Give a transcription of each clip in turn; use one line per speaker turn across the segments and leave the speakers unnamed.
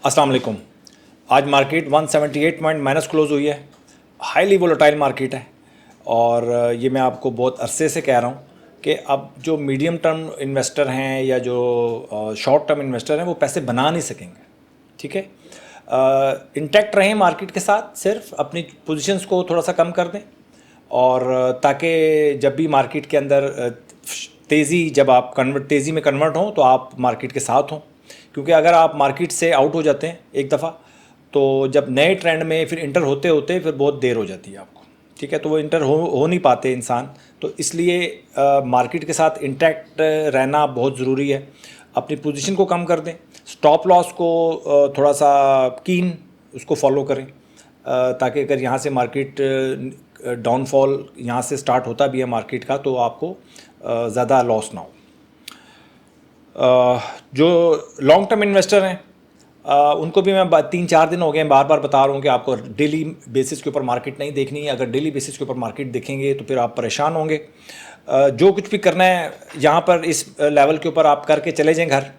अस्सलाम वालेकुम। आज मार्केट 178 पॉइंट माइनस क्लोज हुई है। हाईली वोलेटाइल मार्केट है और ये मैं आपको बहुत अरसे से कह रहा हूँ कि अब जो मीडियम टर्म इन्वेस्टर हैं या जो शॉर्ट टर्म इन्वेस्टर हैं वो पैसे बना नहीं सकेंगे। ठीक है, इंटैक्ट रहें मार्केट के साथ, सिर्फ अपनी पोजीशंस को थोड़ा सा कम कर दें और ताकि जब भी मार्केट के अंदर तेज़ी जब आप तेज़ी में कन्वर्ट हों तो आप मार्केट के साथ हों, क्योंकि अगर आप मार्केट से आउट हो जाते हैं एक दफ़ा तो जब नए ट्रेंड में फिर इंटर होते होते फिर बहुत देर हो जाती है आपको। ठीक है, तो वो इंटर हो नहीं पाते इंसान, तो इसलिए मार्केट के साथ इंटैक्ट रहना बहुत ज़रूरी है। अपनी पोजीशन को कम कर दें, स्टॉप लॉस को थोड़ा सा कीन उसको फॉलो करें, ताकि अगर यहाँ से मार्केट डाउनफॉल यहाँ से स्टार्ट होता भी है मार्केट का तो आपको ज़्यादा लॉस ना हो। जो लॉन्ग टर्म इन्वेस्टर हैं उनको भी मैं 3-4 दिन हो गए बार बार बता रहा हूँ कि आपको डेली बेसिस के ऊपर मार्केट नहीं देखनी है। अगर डेली बेसिस के ऊपर मार्केट देखेंगे तो फिर आप परेशान होंगे। जो कुछ भी करना है यहाँ पर इस लेवल के ऊपर आप करके चले जाएं घर,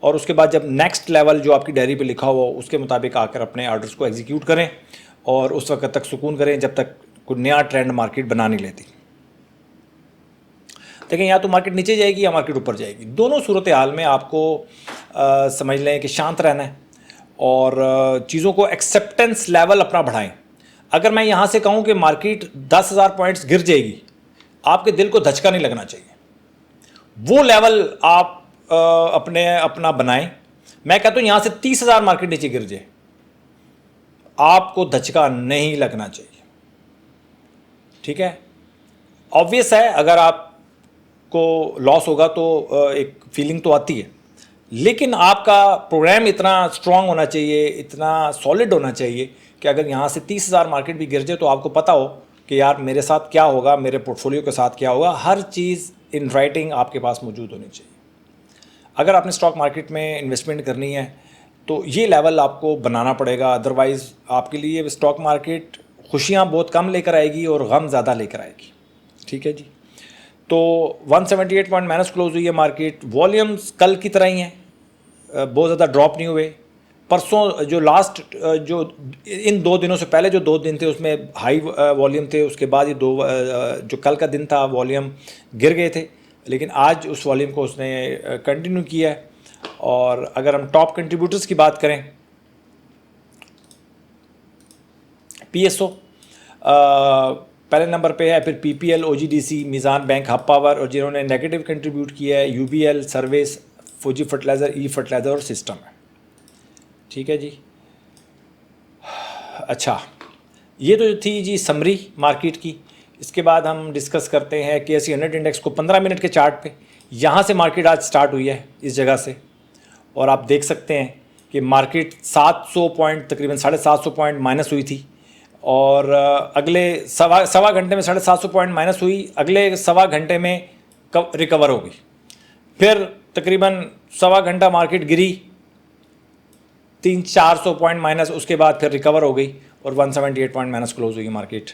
और उसके बाद जब नेक्स्ट लेवल जो आपकी डायरी पे लिखा हुआ उसके मुताबिक आकर अपने ऑर्डर्स को एग्जीक्यूट करें और उस वक्त तक सुकून करें जब तक कोई नया ट्रेंड मार्केट बना नहीं लेती। देखें, या तो मार्केट नीचे जाएगी या मार्केट ऊपर जाएगी, दोनों सूरत हाल में आपको समझ लें कि शांत रहना है और चीज़ों को एक्सेप्टेंस लेवल अपना बढ़ाएं। अगर मैं यहाँ से कहूँ कि मार्केट 10,000 पॉइंट्स गिर जाएगी, आपके दिल को धचका नहीं लगना चाहिए, वो लेवल आप अपना बनाएं। मैं कहता हूँ यहाँ से 30,000 मार्केट नीचे गिर जाए, आपको धचका नहीं लगना चाहिए। ठीक है, ऑब्वियस है अगर आप को लॉस होगा तो एक फीलिंग तो आती है, लेकिन आपका प्रोग्राम इतना स्ट्रांग होना चाहिए, इतना सॉलिड होना चाहिए कि अगर यहाँ से 30,000 मार्केट भी गिर जाए तो आपको पता हो कि यार मेरे साथ क्या होगा, मेरे पोर्टफोलियो के साथ क्या होगा। हर चीज़ इन राइटिंग आपके पास मौजूद होनी चाहिए। अगर आपने स्टॉक मार्केट में इन्वेस्टमेंट करनी है तो ये लेवल आपको बनाना पड़ेगा, अदरवाइज़ आपके लिए स्टॉक मार्केट खुशियाँ बहुत कम लेकर आएगी और गम ज़्यादा लेकर आएगी। ठीक है जी, तो 178 पॉइंट माइनस क्लोज हुई है मार्केट। वॉल्यूम्स कल की तरह ही हैं, बहुत ज़्यादा ड्रॉप नहीं हुए। परसों जो लास्ट जो इन 2 दिनों से पहले जो 2 दिन थे उसमें हाई वॉल्यूम थे, उसके बाद ये जो कल का दिन था वॉल्यूम गिर गए थे, लेकिन आज उस वॉल्यूम को उसने कंटिन्यू किया है। और अगर हम टॉप कंट्रीब्यूटर्स की बात करें, PSO पहले नंबर पे है, फिर PPL, OGDC, Meezan bank, hub power, और जिन्होंने नेगेटिव कंट्रीब्यूट किया है UBL, service, Fauji fertiliser, E fertiliser और सिस्टम है। ठीक है जी, अच्छा ये तो थी जी समरी मार्केट की। इसके बाद हम डिस्कस करते हैं KSE 100 इंडेक्स को 15 मिनट के चार्ट पे। यहाँ से मार्केट आज स्टार्ट हुई है इस जगह से, और आप देख सकते हैं कि मार्केट 700 पॉइंट तकरीबन 750 पॉइंट माइनस हुई थी, और अगले सवा घंटे में 750 पॉइंट माइनस हुई, अगले सवा घंटे में रिकवर हो गई। फिर तकरीबन सवा घंटा मार्केट गिरी 300-400 पॉइंट माइनस, उसके बाद फिर रिकवर हो गई और 178 पॉइंट माइनस क्लोज हुई मार्केट।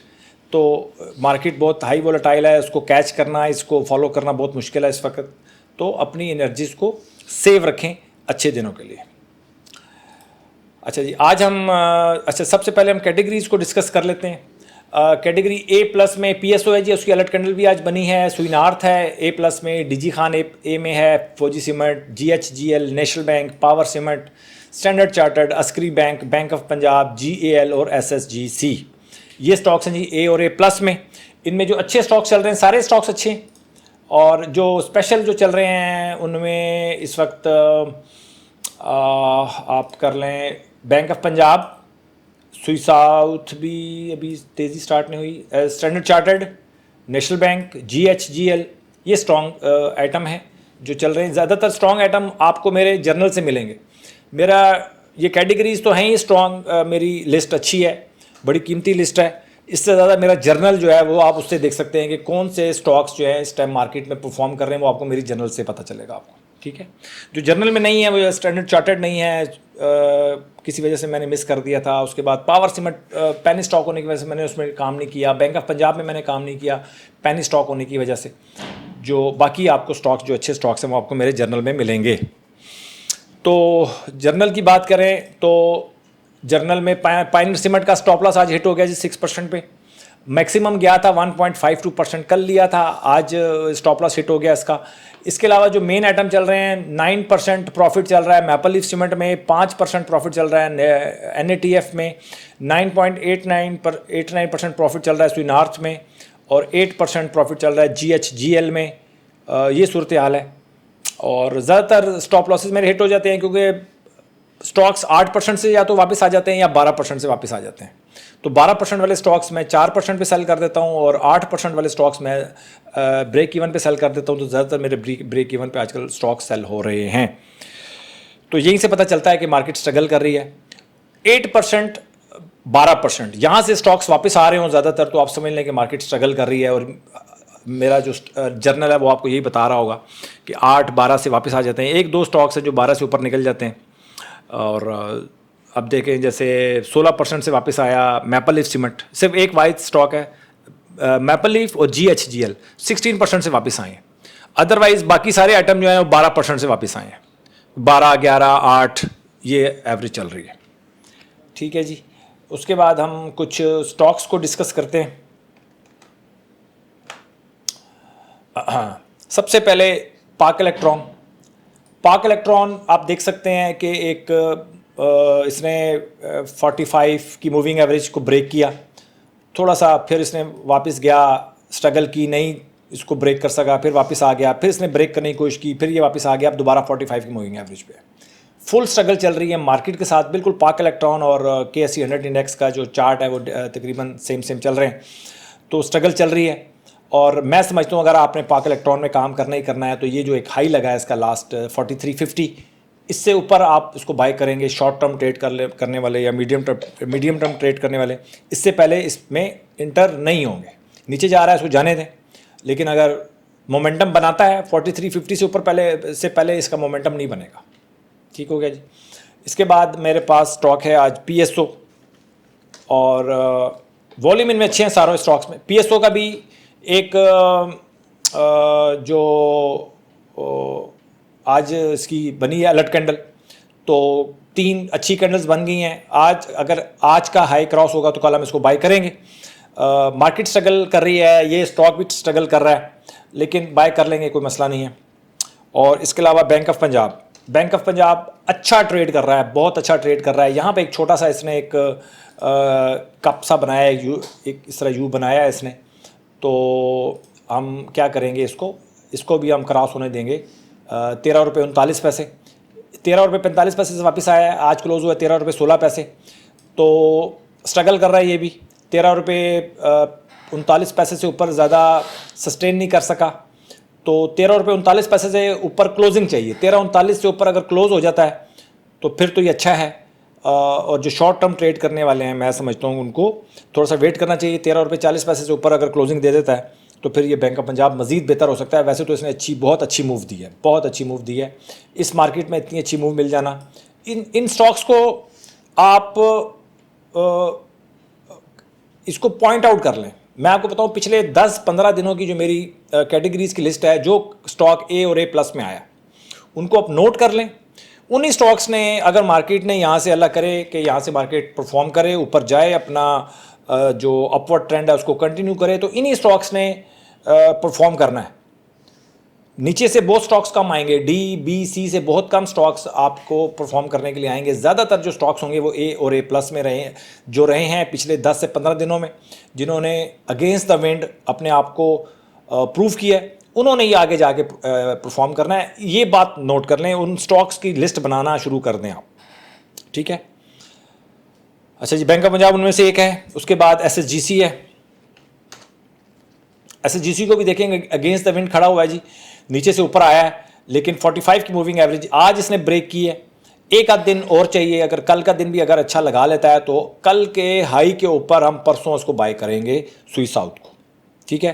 तो मार्केट बहुत हाई वोलेटाइल है, उसको कैच करना, इसको फॉलो करना बहुत मुश्किल है इस वक्त। तो अपनी एनर्जीज को सेव रखें अच्छे दिनों के लिए। अच्छा जी, आज हम सबसे पहले हम कैटेगरीज को डिस्कस कर लेते हैं। कैटेगरी A+ में PSO है जी, उसकी अलर्ट कैंडल भी आज बनी है। सुई नार्थ है A+ में, DG खान A में है, फौजी cement, GHGL, national bank, power cement, standard chartered, Askari bank, bank of Punjab, GAL और SSGC। ये स्टॉक्स हैं जी A और A+ में। इनमें जो अच्छे स्टॉक्स चल रहे हैं, सारे स्टॉक्स अच्छे हैं, और जो स्पेशल जो चल रहे हैं उनमें इस वक्त आप कर लें बैंक ऑफ पंजाब, सुई साउथ भी अभी तेज़ी स्टार्ट नहीं हुई, standard chartered, national bank, GHGL, ये स्ट्रॉन्ग आइटम है जो चल रहे हैं। ज़्यादातर स्ट्रॉन्ग आइटम आपको मेरे जर्नल से मिलेंगे। मेरा ये कैटेगरीज तो हैं ही स्ट्रॉन्ग, मेरी लिस्ट अच्छी है, बड़ी कीमती लिस्ट है। इससे ज़्यादा मेरा जर्नल जो है वो आप उससे देख सकते हैं कि कौन से स्टॉक्स जो है इस टाइम मार्केट में परफॉर्म कर रहे हैं, वो आपको मेरी जर्नल से पता चलेगा आपको। ठीक है, जो जर्नल में नहीं है वो स्टैंडर्ड चार्टर्ड नहीं है, किसी वजह से मैंने मिस कर दिया था। उसके बाद पावर सीमेंट पेनी स्टॉक होने की वजह से मैंने उसमें काम नहीं किया। बैंक ऑफ पंजाब में मैंने काम नहीं किया पेनी स्टॉक होने की वजह से। जो बाकी आपको स्टॉक्स जो अच्छे स्टॉक्स हैं वो आपको मेरे जर्नल में मिलेंगे। तो जर्नल की बात करें तो जर्नल में पायनियर सीमेंट का स्टॉप लॉस आज हिट हो गया जी 6% पे। मैक्सिमम गया था 1.52%, कल लिया था, आज स्टॉप लॉस हिट हो गया इसका। इसके अलावा जो मेन आइटम चल रहे हैं, 9% प्रॉफिट चल रहा है मैपल लीफ सीमेंट में, 5% प्रॉफिट चल रहा है NATF में, 9.89% प्रॉफिट चल रहा है स्वीनार्थ में, और 8% प्रॉफिट चल रहा है GHGL में। ये सूरत हाल है। और ज़्यादातर स्टॉप लॉसेस मेरे हिट हो जाते हैं क्योंकि स्टॉक्स 8% से या तो वापस आ जाते हैं या 12% से वापस आ जाते हैं। तो 12% वाले स्टॉक्स मैं 4% पे सेल कर देता हूँ और 8% वाले स्टॉक्स मैं ब्रेक इवन पे सेल कर देता हूँ। तो ज़्यादातर मेरे ब्रेक इवन पे आजकल स्टॉक्स सेल हो रहे हैं। तो यहीं से पता चलता है कि मार्केट स्ट्रगल कर रही है। 8% 12% यहाँ से स्टॉक्स वापस आ रहे हो ज़्यादातर, तो आप समझ लें कि मार्केट स्ट्रगल कर रही है। और मेरा जो जर्नल है वो आपको यही बता रहा होगा कि 8-12 से वापस आ जाते हैं। 1-2 स्टॉक्स हैं जो 12 से ऊपर निकल जाते हैं। और अब देखें जैसे 16% से वापस आया मैपल लीफ सीमेंट, सिर्फ एक वाइट स्टॉक है मैपल लीफ और GHGL 16% से वापस आए हैं। अदरवाइज बाकी सारे आइटम जो हैं वो 12% से वापस आए हैं। 12, 11, 8 ये एवरेज चल रही है। ठीक है जी। उसके बाद हम कुछ स्टॉक्स को डिस्कस करते हैं। सबसे पहले पाक इलेक्ट्रॉन आप देख सकते हैं कि एक इसने 45 की मूविंग एवरेज को ब्रेक किया, थोड़ा सा फिर इसने वापस गया, स्ट्रगल की, नहीं इसको ब्रेक कर सका, फिर वापस आ गया, फिर इसने ब्रेक करने की कोशिश की, फिर ये वापस आ गया, अब दोबारा 45 की मूविंग एवरेज पे फुल स्ट्रगल चल रही है मार्केट के साथ। बिल्कुल पाक इलेक्ट्रॉन और KSE 100 इंडेक्स का जो चार्ट है वो तकरीबन सेम चल रहे हैं। तो स्ट्रगल चल रही है। और मैं समझता हूँ अगर आपने पाक इलेक्ट्रॉन में काम करना ही करना है तो ये जो एक हाई लगा है इसका लास्ट 4350, इससे ऊपर आप इसको बाय करेंगे शॉर्ट टर्म ट्रेड करने वाले या मीडियम टर्म ट्रेड करने वाले। इससे पहले इसमें इंटर नहीं होंगे। नीचे जा रहा है इसको जाने दें, लेकिन अगर मोमेंटम बनाता है 4350 से ऊपर पहले इसका मोमेंटम नहीं बनेगा। ठीक हो गया जी। इसके बाद मेरे पास स्टॉक है आज PSO, और वॉल्यूम इनमें अच्छे हैं सारों स्टॉक्स में। PSO का भी एक जो आज इसकी बनी है अलर्ट कैंडल, तो 3 अच्छी कैंडल्स बन गई हैं। अगर आज का हाई क्रॉस होगा तो कल हम इसको बाय करेंगे। मार्केट स्ट्रगल कर रही है, ये स्टॉक भी स्ट्रगल कर रहा है, लेकिन बाय कर लेंगे, कोई मसला नहीं है। और इसके अलावा बैंक ऑफ पंजाब अच्छा ट्रेड कर रहा है, बहुत अच्छा ट्रेड कर रहा है। यहाँ पे एक छोटा सा इसने एक कप सा बनाया है, एक इस तरह यू बनाया है इसने। तो हम क्या करेंगे, इसको भी हम क्रॉस होने देंगे। 13 रुपये 39 पैसे, 13 रुपये 45 पैसे से वापस आया है। आज क्लोज हुआ 13 रुपये 16 पैसे। तो स्ट्रगल कर रहा है ये भी। 13 रुपये 39 पैसे से ऊपर ज़्यादा सस्टेन नहीं कर सका, तो 13 रुपये 39 पैसे से ऊपर क्लोजिंग चाहिए। 13.39 से ऊपर अगर क्लोज हो जाता है तो फिर तो ये अच्छा है। और जो शॉर्ट टर्म ट्रेड करने वाले हैं, मैं समझता हूँ उनको थोड़ा सा वेट करना चाहिए। 13 रुपये 40 पैसे से ऊपर अगर क्लोजिंग दे देता है तो फिर ये बैंक ऑफ पंजाब मज़ीद बेहतर हो सकता है। वैसे तो इसने बहुत अच्छी मूव दी है, बहुत अच्छी मूव दी है। इस मार्केट में इतनी अच्छी मूव मिल जाना, इन स्टॉक्स को आप इसको पॉइंट आउट कर लें। मैं आपको बताऊं पिछले 10-15 दिनों की जो मेरी कैटेगरीज की लिस्ट है, जो स्टॉक A और A+ में आया उनको आप नोट कर लें। उन्हीं स्टॉक्स ने, अगर मार्केट ने यहाँ से अल्लाह करे कि यहाँ से मार्केट परफॉर्म करे, ऊपर जाए, अपना जो अपवर्ड ट्रेंड है उसको कंटिन्यू करे, तो इन्हीं स्टॉक्स ने परफॉर्म करना है। नीचे से बहुत स्टॉक्स कम आएंगे, D, B, C से बहुत कम स्टॉक्स आपको परफॉर्म करने के लिए आएंगे। ज़्यादातर जो स्टॉक्स होंगे वो A और A+ में रहे हैं पिछले 10 से 15 दिनों में, जिन्होंने अगेंस्ट द विंड अपने आप को प्रूव किया है, उन्होंने ही आगे जाके परफॉर्म करना है। ये बात नोट कर लें। उन स्टॉक्स की लिस्ट बनाना शुरू कर दें आप। ठीक है। अच्छा जी, बैंक ऑफ पंजाब उनमें से एक है। उसके बाद SSGC है। SSGC को भी देखेंगे अगेंस्ट द विंड खड़ा हुआ है जी, नीचे से ऊपर आया है, लेकिन 45 की मूविंग एवरेज आज इसने ब्रेक की है। एक आध दिन और चाहिए। अगर कल का दिन भी अगर अच्छा लगा लेता है तो कल के हाई के ऊपर हम परसों उसको बाय करेंगे सुई साउथ को। ठीक है।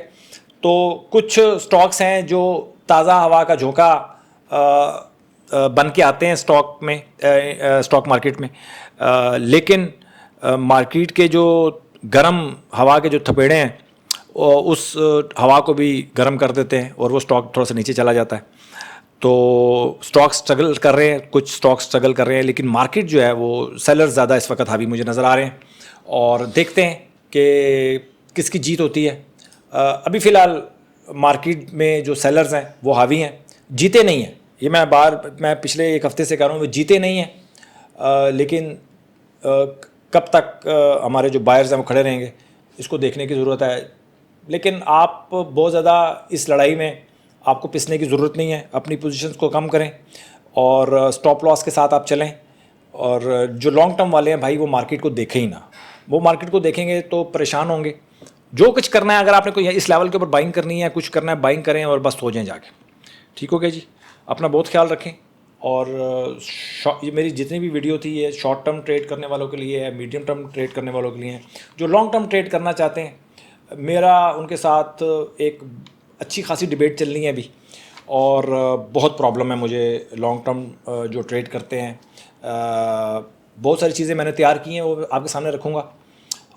तो कुछ स्टॉक्स हैं जो ताज़ा हवा का झोंका बन के आते हैं स्टॉक मार्केट में, लेकिन मार्केट के जो गर्म हवा के जो थपेड़े हैं उस हवा को भी गर्म कर देते हैं और वो स्टॉक थोड़ा सा नीचे चला जाता है। तो स्टॉक स्ट्रगल कर रहे हैं, कुछ स्टॉक स्ट्रगल कर रहे हैं, लेकिन मार्केट जो है वो सेलर्स ज़्यादा इस वक्त हावी मुझे नज़र आ रहे हैं। और देखते हैं कि किसकी जीत होती है। अभी फ़िलहाल मार्केट में जो सेलर्स हैं वो हावी हैं, जीते नहीं हैं। ये मैं पिछले एक हफ्ते से कह रहा हूँ, वो जीते नहीं हैं, लेकिन कब तक हमारे जो बायर्स हैं वो खड़े रहेंगे, इसको देखने की ज़रूरत है। लेकिन आप बहुत ज़्यादा इस लड़ाई में आपको पिसने की ज़रूरत नहीं है, अपनी पोजीशंस को कम करें और स्टॉप लॉस के साथ आप चलें। और जो लॉन्ग टर्म वाले हैं भाई, वो मार्केट को देखें ही ना। वो मार्केट को देखेंगे तो परेशान होंगे। जो कुछ करना है, अगर आपने कोई इस लेवल के ऊपर बाइंग करनी है, कुछ करना है, बाइंग करें और बस सो जाएं जाके। ठीक हो गया जी। अपना बहुत ख्याल रखें। और ये मेरी जितनी भी वीडियो थी, ये शॉर्ट टर्म ट्रेड करने वालों के लिए है, मीडियम टर्म ट्रेड करने वालों के लिए है। जो लॉन्ग टर्म ट्रेड करना चाहते हैं, मेरा उनके साथ एक अच्छी खासी डिबेट चल रही है अभी। और बहुत प्रॉब्लम है मुझे लॉन्ग टर्म जो ट्रेड करते हैं। बहुत सारी चीज़ें मैंने तैयार की हैं, वो आपके सामने रखूँगा।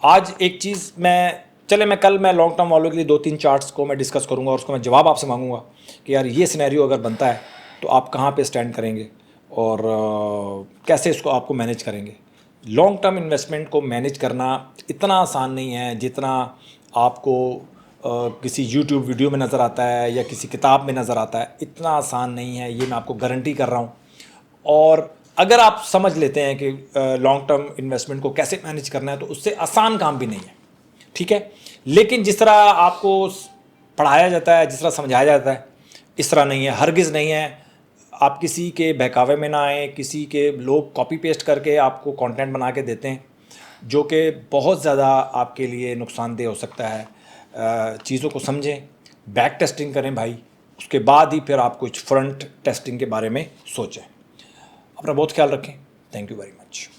आज एक चीज़ मैं कल लॉन्ग टर्म वालों के लिए 2-3 चार्ट्स को मैं डिस्कस करूँगा और उसको मैं जवाब आपसे मांगूंगा कि यार ये सिनेरियो अगर बनता है तो आप कहाँ पे स्टैंड करेंगे और कैसे इसको आपको मैनेज करेंगे। लॉन्ग टर्म इन्वेस्टमेंट को मैनेज करना इतना आसान नहीं है जितना आपको किसी YouTube वीडियो में नज़र आता है या किसी किताब में नज़र आता है। इतना आसान नहीं है, ये मैं आपको गारंटी कर रहा हूँ। और अगर आप समझ लेते हैं कि लॉन्ग टर्म इन्वेस्टमेंट को कैसे मैनेज करना है, तो उससे आसान काम भी नहीं है। ठीक है, लेकिन जिस तरह आपको पढ़ाया जाता है, जिस तरह समझाया जाता है, इस तरह नहीं है, हरगिज़ नहीं है। आप किसी के बहकावे में ना आए। किसी के लोग कॉपी पेस्ट करके आपको कंटेंट बना के देते हैं जो कि बहुत ज़्यादा आपके लिए नुकसानदेह हो सकता है। चीज़ों को समझें, बैक टेस्टिंग करें भाई, उसके बाद ही फिर आप कुछ फ्रंट टेस्टिंग के बारे में सोचें। अपना बहुत ख्याल रखें। Thank you very much.